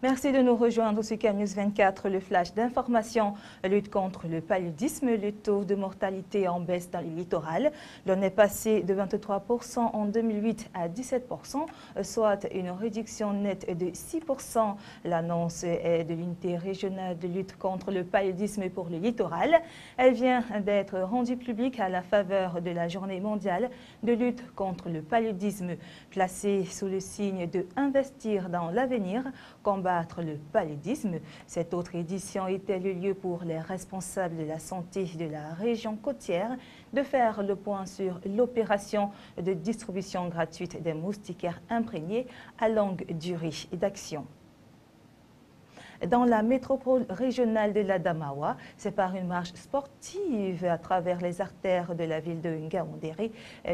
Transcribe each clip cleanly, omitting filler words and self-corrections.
Merci de nous rejoindre sur CAN News 24, le flash d'information, lutte contre le paludisme, le taux de mortalité en baisse dans le littoral. L'on est passé de 23% en 2008 à 17%, soit une réduction nette de 6%. L'annonce est de l'unité régionale de lutte contre le paludisme pour le littoral. Elle vient d'être rendue publique à la faveur de la journée mondiale de lutte contre le paludisme, placée sous le signe de investir dans l'avenir, combattre le paludisme. Cette autre édition était le lieu pour les responsables de la santé de la région côtière de faire le point sur l'opération de distribution gratuite des moustiquaires imprégnés à longue durée d'action. Dans la métropole régionale de l'Adamawa, c'est par une marche sportive à travers les artères de la ville de Ngaoundéré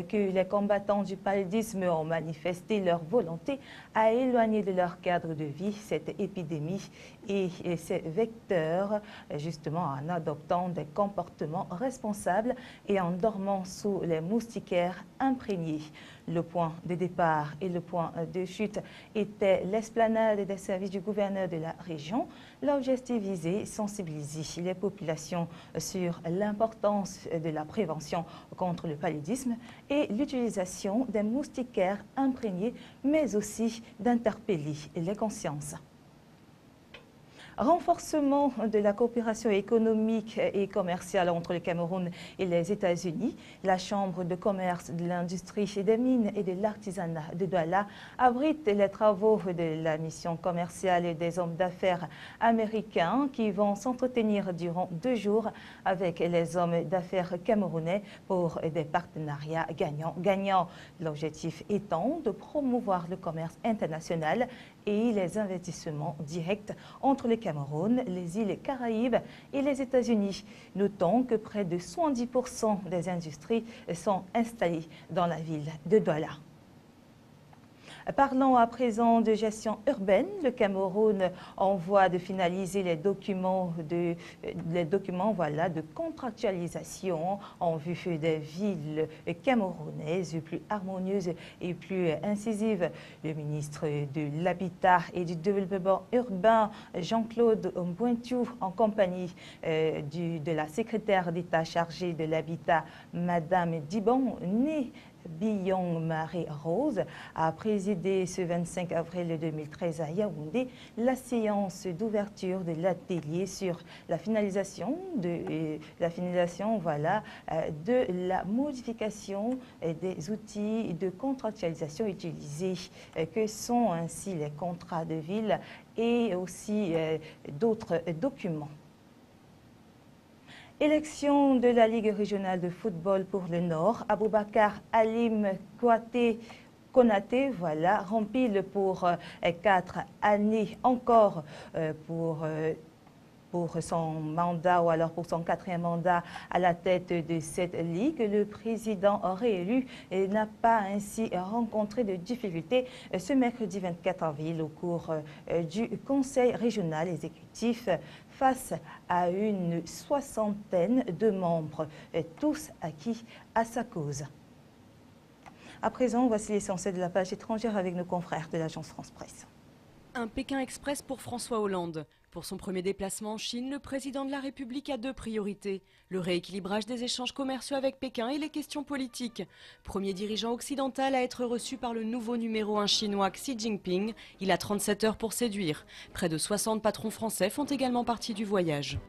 que les combattants du paludisme ont manifesté leur volonté à éloigner de leur cadre de vie cette épidémie et ses vecteurs, justement en adoptant des comportements responsables et en dormant sous les moustiquaires imprégnés. Le point de départ et le point de chute étaient l'esplanade des services du gouverneur de la région. L'objectif visé, sensibiliser les populations sur l'importance de la prévention contre le paludisme et l'utilisation des moustiquaires imprégnés, mais aussi d'interpeller les consciences. Renforcement de la coopération économique et commerciale entre le Cameroun et les États-Unis. La Chambre de commerce, de l'industrie, des mines et de l'artisanat de Douala abrite les travaux de la mission commerciale et des hommes d'affaires américains qui vont s'entretenir durant 2 jours avec les hommes d'affaires camerounais pour des partenariats gagnants-gagnants. L'objectif étant de promouvoir le commerce international et les investissements directs entre le Cameroun, les îles Caraïbes et les États-Unis. Notons que près de 70% des industries sont installées dans la ville de Douala. Parlons à présent de gestion urbaine. Le Cameroun envoie de finaliser les documents de contractualisation en vue des villes camerounaises plus harmonieuses et plus incisives. Le ministre de l'Habitat et du Développement urbain, Jean-Claude Mpointou, en compagnie de la secrétaire d'État chargée de l'Habitat, Madame Dibon, née Billon Marie-Rose, a présidé ce 25 avril 2013 à Yaoundé la séance d'ouverture de l'atelier sur la finalisation de la modification des outils de contractualisation utilisés, que sont ainsi les contrats de ville et aussi d'autres documents. Élection de la Ligue régionale de football pour le Nord. Aboubacar Halim Konaté, rempile pour 4 années encore pour son mandat ou alors pour son 4e mandat à la tête de cette ligue. Le président réélu n'a pas ainsi rencontré de difficultés ce mercredi 24 avril au cours du Conseil régional exécutif face à une 60aine de membres, tous acquis à sa cause. À présent, voici l'essentiel de la page étrangère avec nos confrères de l'agence France-Presse. Un Pékin Express pour François Hollande. Pour son premier déplacement en Chine, le président de la République a 2 priorités. Le rééquilibrage des échanges commerciaux avec Pékin et les questions politiques. Premier dirigeant occidental à être reçu par le nouveau numéro 1 chinois Xi Jinping. Il a 37 heures pour séduire. Près de 60 patrons français font également partie du voyage.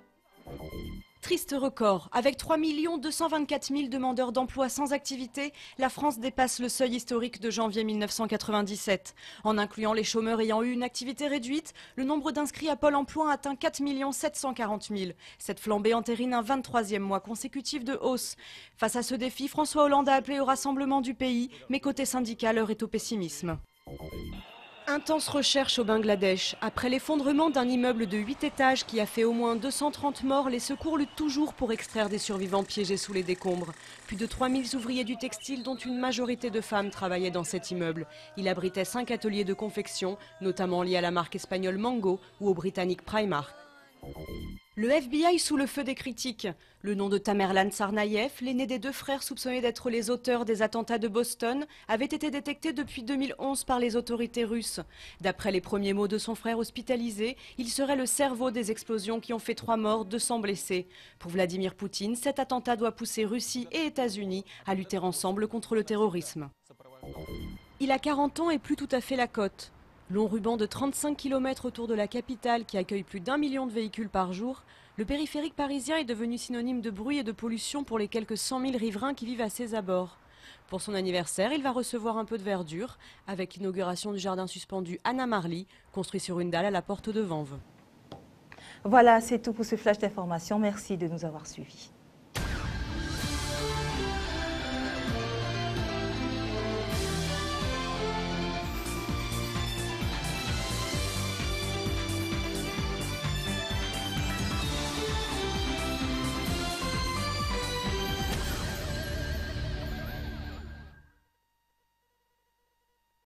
Triste record. Avec 3 224 000 demandeurs d'emploi sans activité, la France dépasse le seuil historique de janvier 1997. En incluant les chômeurs ayant eu une activité réduite, le nombre d'inscrits à Pôle emploi atteint 4 740 000. Cette flambée entérine un 23e mois consécutif de hausse. Face à ce défi, François Hollande a appelé au rassemblement du pays, mais côté syndical, l'heure est au pessimisme. Intense recherche au Bangladesh. Après l'effondrement d'un immeuble de 8 étages qui a fait au moins 230 morts, les secours luttent toujours pour extraire des survivants piégés sous les décombres. Plus de 3000 ouvriers du textile, dont une majorité de femmes, travaillaient dans cet immeuble. Il abritait 5 ateliers de confection, notamment liés à la marque espagnole Mango ou au britannique Primark. Le FBI sous le feu des critiques. Le nom de Tamerlan Tsarnaev, l'aîné des deux frères soupçonnés d'être les auteurs des attentats de Boston, avait été détecté depuis 2011 par les autorités russes. D'après les premiers mots de son frère hospitalisé, il serait le cerveau des explosions qui ont fait 3 morts, 200 blessés. Pour Vladimir Poutine, cet attentat doit pousser Russie et États-Unis à lutter ensemble contre le terrorisme. Il a 40 ans et plus tout à fait la cote. Long ruban de 35 km autour de la capitale qui accueille plus d'1 million de véhicules par jour, le périphérique parisien est devenu synonyme de bruit et de pollution pour les quelques 100 000 riverains qui vivent à ses abords. Pour son anniversaire, il va recevoir un peu de verdure avec l'inauguration du jardin suspendu Anna Marly, construit sur une dalle à la porte de Vanves. Voilà, c'est tout pour ce flash d'information. Merci de nous avoir suivis.